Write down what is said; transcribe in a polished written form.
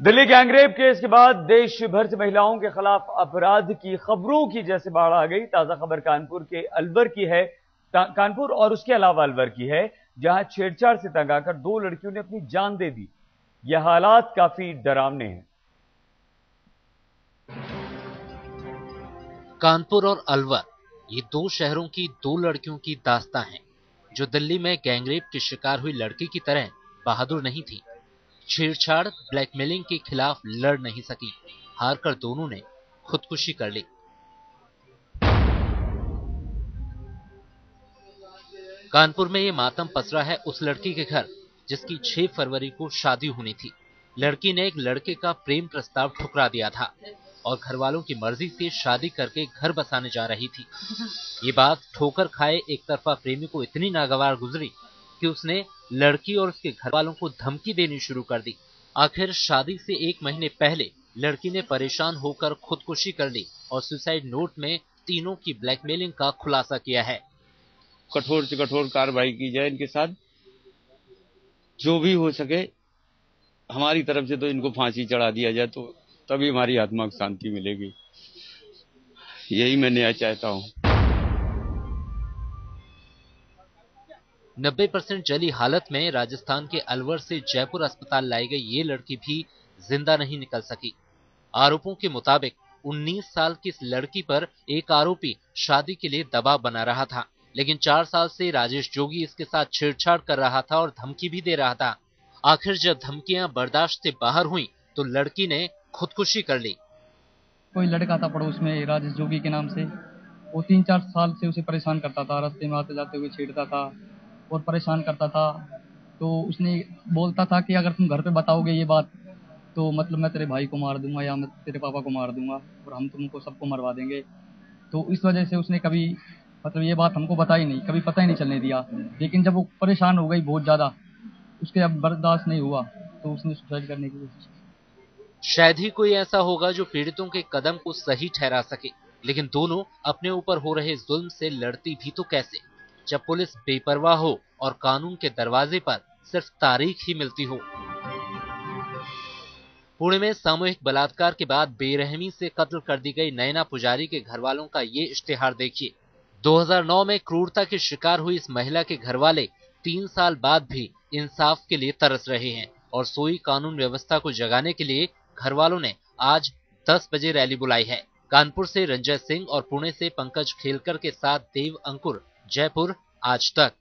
Delhi gangrape case के बाद देश भर से महिलाओं के खिलाफ अपराध की खबरों की जैसे बाढ़ आ गई। ताजा खबर कानपुर के अलवर की है। कानपुर और उसके अलावा अलवर की है, जहां छेड़छाड़ से तंग आकर दो लड़कियों ने अपनी जान दे दी। यह हालात काफी डरावने हैं। कानपुर और अलवर, ये दो शहरों की दो लड़कियों की दास्तां है, जो दिल्ली में गैंगरेप की शिकार हुई लड़की की तरह बहादुर नहीं थी। छेड़छाड़, ब्लैकमेलिंग के खिलाफ लड़ नहीं सकी, हारकर दोनों ने खुदकुशी कर ली। कानपुर में ये मातम पसरा है उस लड़की के घर, जिसकी 6 फरवरी को शादी होनी थी। लड़की ने एक लड़के का प्रेम प्रस्ताव ठुकरा दिया था और घर वालों की मर्जी से शादी करके घर बसाने जा रही थी। ये बात ठोकर खाए एक तरफा प्रेमी को इतनी नागवार गुजरी कि उसने लड़की और उसके घर वालों को धमकी देनी शुरू कर दी। आखिर शादी से 1 महीने पहले लड़की ने परेशान होकर खुदकुशी कर ली और सुसाइड नोट में तीनों की ब्लैकमेलिंग का खुलासा किया है। कठोर से कठोर कार्रवाई की जाए इनके साथ, जो भी हो सके हमारी तरफ से तो इनको फांसी चढ़ा दिया जाए, तो तभी हमारी आत्मा को शांति मिलेगी। यही मैं न्याय चाहता हूँ। 90% जली हालत में राजस्थान के अलवर से जयपुर अस्पताल लाई गई ये लड़की भी जिंदा नहीं निकल सकी। आरोपों के मुताबिक 19 साल की इस लड़की पर एक आरोपी शादी के लिए दबाव बना रहा था, लेकिन 4 साल से राजेश जोगी इसके साथ छेड़छाड़ कर रहा था और धमकी भी दे रहा था। आखिर जब धमकियां बर्दाश्त से बाहर हुई तो लड़की ने खुदकुशी कर ली। कोई लड़का था पड़ोस में राजेश जोगी के नाम से, वो 3-4 साल से उसे परेशान करता था, रास्ते में आते जाते हुए छेड़ता था और परेशान करता था। तो उसने बोलता था कि अगर तुम घर पे बताओगे ये बात तो मतलब मैं तेरे भाई को मार दूंगा या मैं तेरे पापा को मार दूंगा और हम तुमको सबको मरवा देंगे। तो इस वजह से उसने कभी मतलब ये बात हमको बताई नहीं, कभी पता ही नहीं चलने दिया। लेकिन जब वो परेशान हो गई बहुत ज्यादा, उसके अब बर्दाश्त नहीं हुआ तो उसने सुसाइड करने की कोशिश की। शायद ही कोई ऐसा होगा जो पीड़ितों के कदम को सही ठहरा सके, लेकिन दोनों अपने ऊपर हो रहे जुल्म से लड़ती भी तो कैसे, जब पुलिस बेपरवाह हो और कानून के दरवाजे पर सिर्फ तारीख ही मिलती हो। पुणे में सामूहिक बलात्कार के बाद बेरहमी से कत्ल कर दी गई नैना पुजारी के घरवालों का ये इश्तिहार देखिए। 2009 में क्रूरता की शिकार हुई इस महिला के घरवाले 3 साल बाद भी इंसाफ के लिए तरस रहे हैं और सोई कानून व्यवस्था को जगाने के लिए घरवालों ने आज 10 बजे रैली बुलाई है। कानपुर से रंजय सिंह और पुणे से पंकज खेलकर के साथ देव अंकुर, जयपुर आज तक।